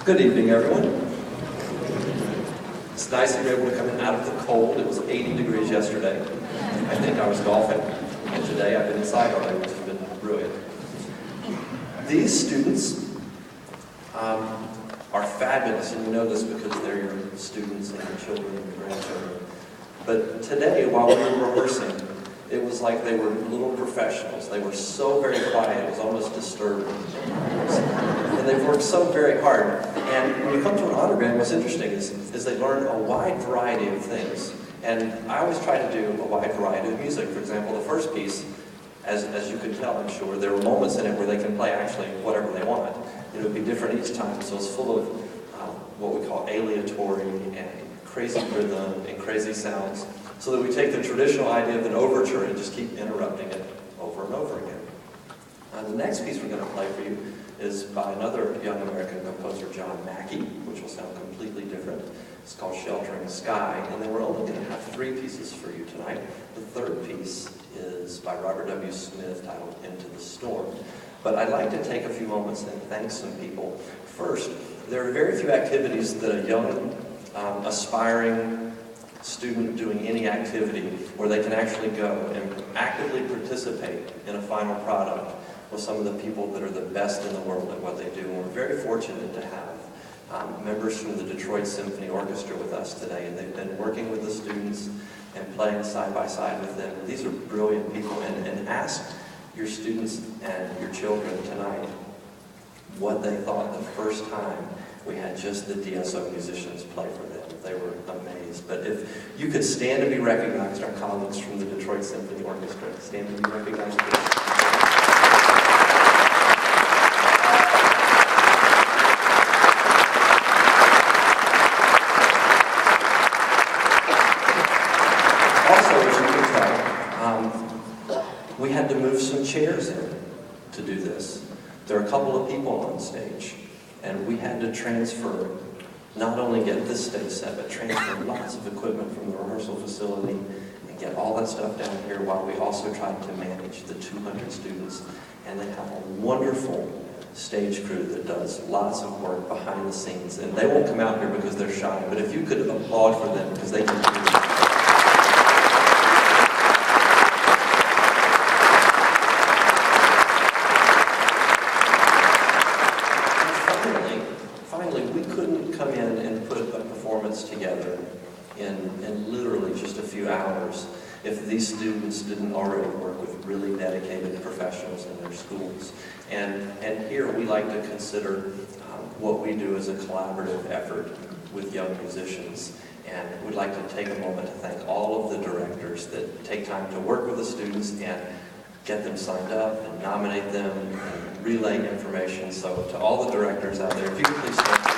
Good evening, everyone. It's nice to be able to come in out of the cold. It was 80 degrees yesterday. I think I was golfing. And today I've been inside all day, which has been brilliant. These students are fabulous, and you know this because they're your students and your children and your grandchildren. But today, while we were rehearsing, it was like they were little professionals. They were so very quiet, it was almost disturbing. And they've worked so very hard. And when you come to an honor band, what's interesting is they learn a wide variety of things. And I always try to do a wide variety of music. For example, the first piece, as you can tell, I'm sure, there were moments in it where they can play actually whatever they want. It would be different each time, so it's full of what we call aleatory and crazy rhythm and crazy sounds, so that we take the traditional idea of an overture and just keep interrupting it over and over again. The next piece we're going to play for you is by another young American composer, John Mackey, which will sound completely different. It's called Sheltering Sky, and then we're only going to have 3 pieces for you tonight. The third piece is by Robert W. Smith, titled Into the Storm. But I'd like to take a few moments and thank some people. First, there are very few activities that a young, aspiring student doing any activity where they can actually go and actively participate in a final product with some of the people that are the best in the world at what they do. And we're very fortunate to have members from the Detroit Symphony Orchestra with us today, and they've been working with the students and playing side by side with them. These are brilliant people, and ask your students and your children tonight what they thought the first time we had just the DSO musicians play for them. They were amazed. But if you could stand to be recognized, our colleagues from the Detroit Symphony Orchestra, stand to be recognized. Also, as you can tell, we had to move some chairs in to do this. There are a couple of people on stage, and we had to transfer, not only get this stage set, but transfer lots of equipment from the rehearsal facility and get all that stuff down here, while we also tried to manage the 200 students. And they have a wonderful stage crew that does lots of work behind the scenes. And they won't come out here because they're shy, but if you could applaud for them, because they can do that. Together in literally just a few hours if these students didn't already work with really dedicated professionals in their schools. And here we like to consider what we do as a collaborative effort with young musicians. And we'd like to take a moment to thank all of the directors that take time to work with the students and get them signed up and nominate them and relay information. So to all the directors out there, if you could please stand.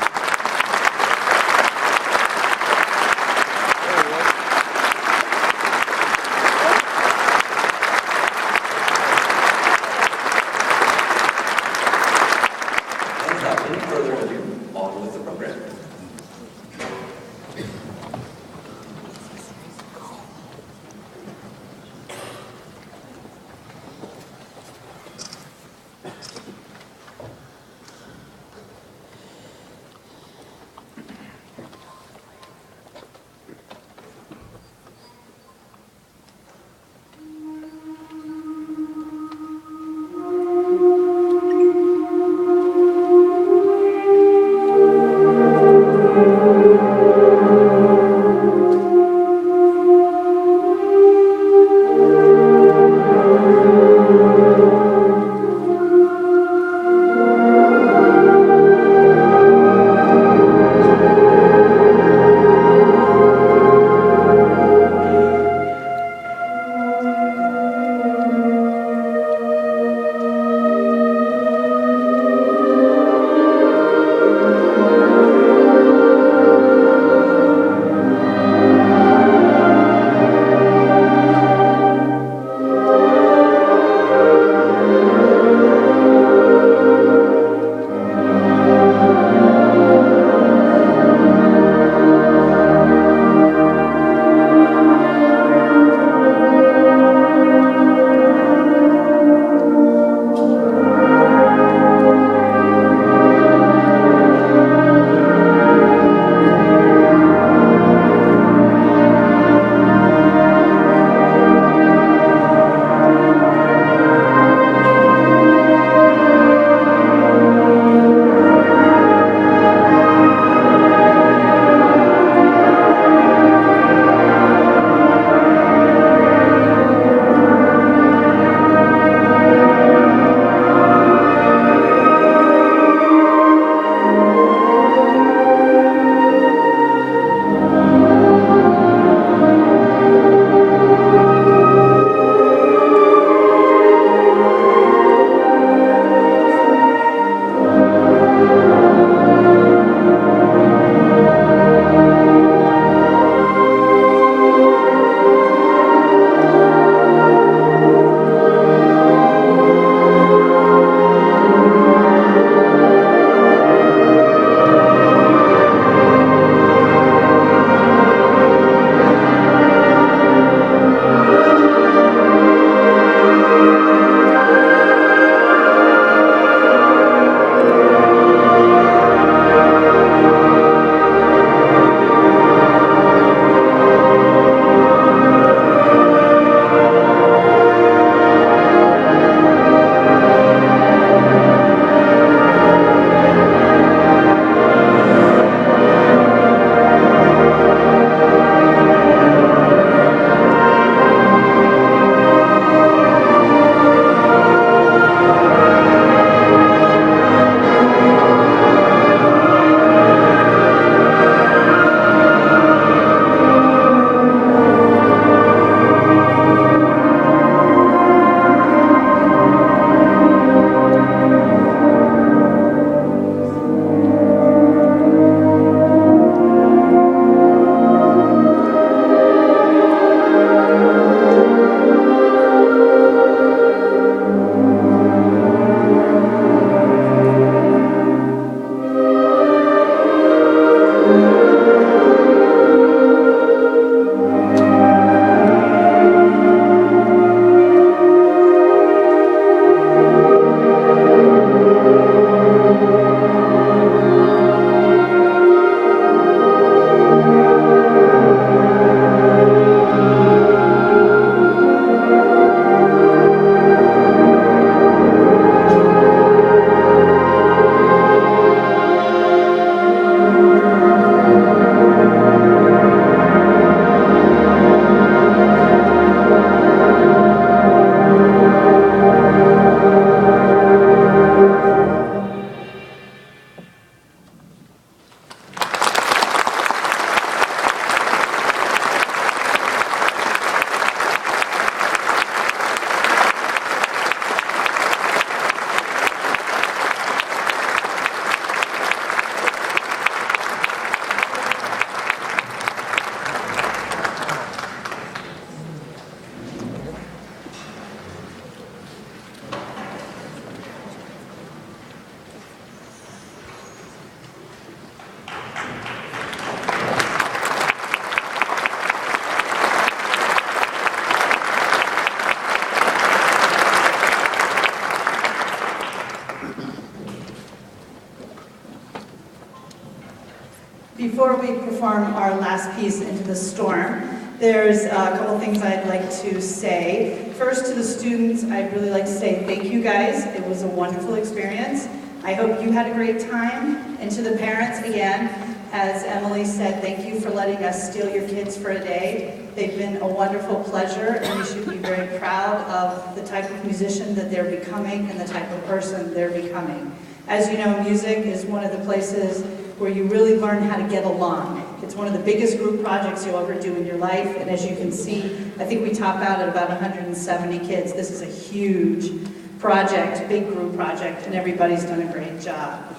before we perform our last piece, Into the Storm, there's a couple things I'd like to say. First, to the students, I'd really like to say thank you guys. It was a wonderful experience. I hope you had a great time. And to the parents, again, as Emily said, thank you for letting us steal your kids for a day. They've been a wonderful pleasure, and you should be very proud of the type of musician that they're becoming and the type of person they're becoming. As you know, music is one of the places where you really learn how to get along. It's one of the biggest group projects you'll ever do in your life, and as you can see, I think we top out at about 170 kids. This is a huge project, big group project, and everybody's done a great job.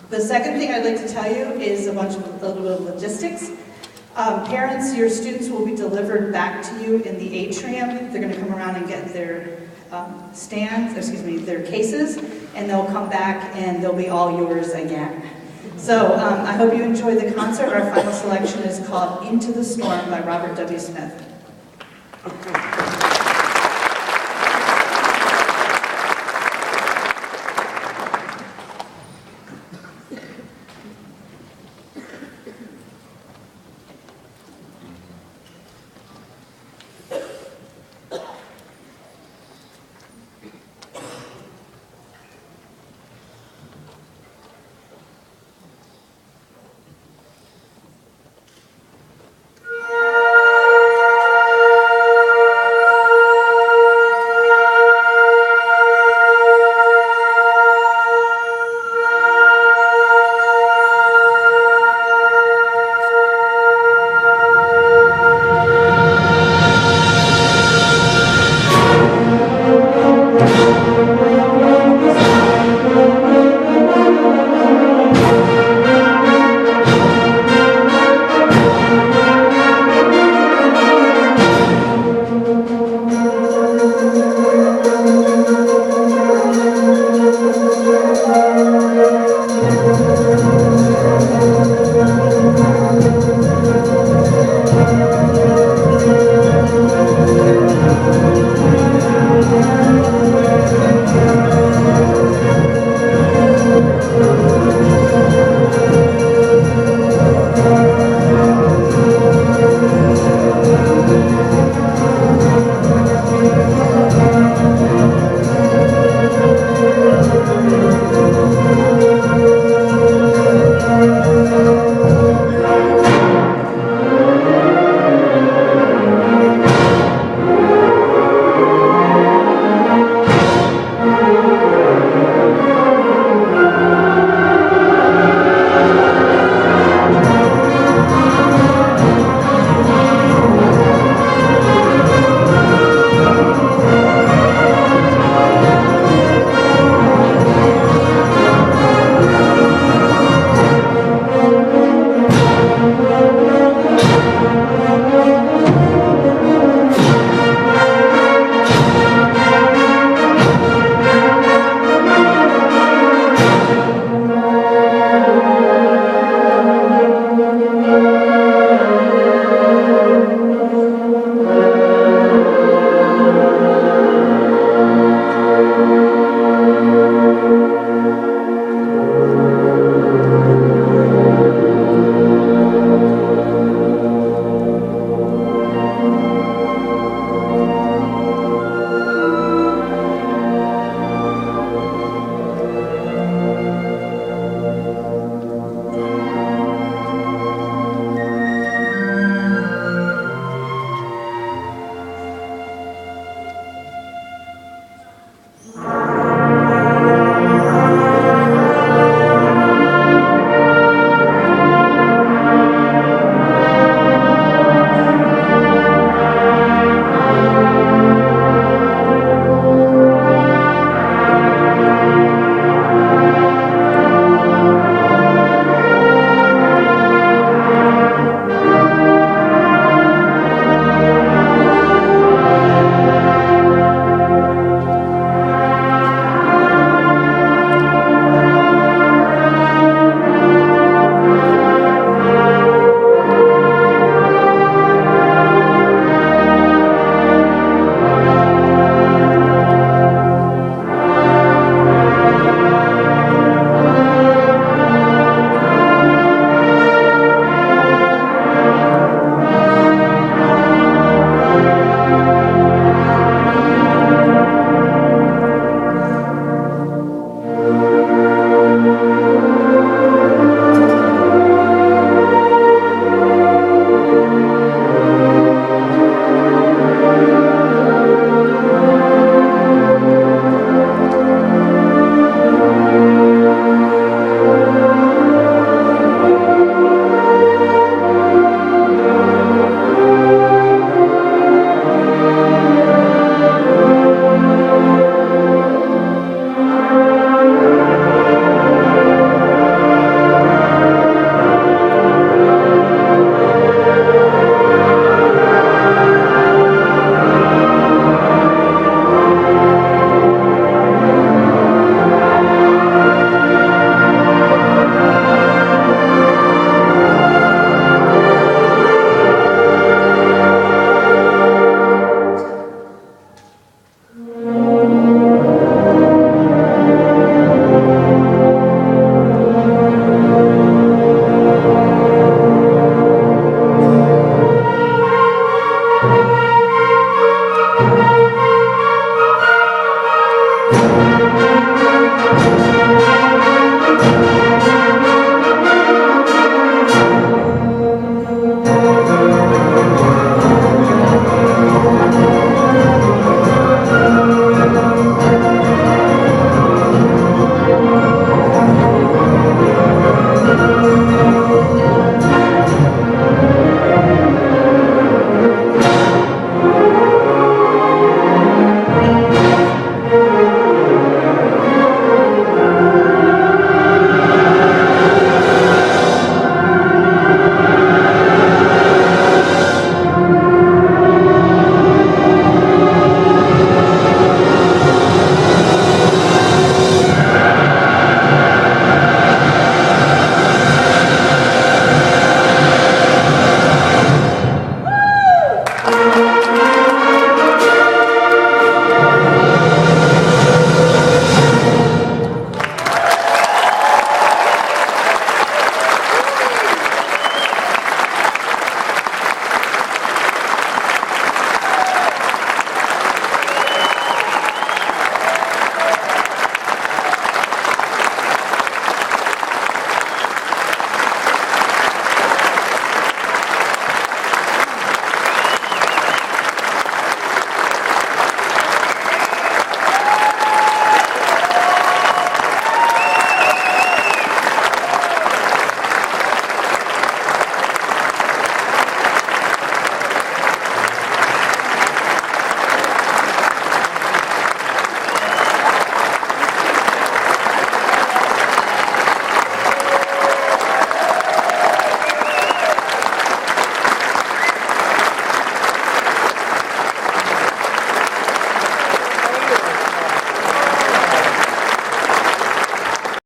The second thing I'd like to tell you is a little bit of logistics. Parents, your students will be delivered back to you in the atrium. They're going to come around and get their their cases, and they'll come back and they'll be all yours again. So I hope you enjoy the concert. Our final selection is called Into the Storm by Robert W. Smith.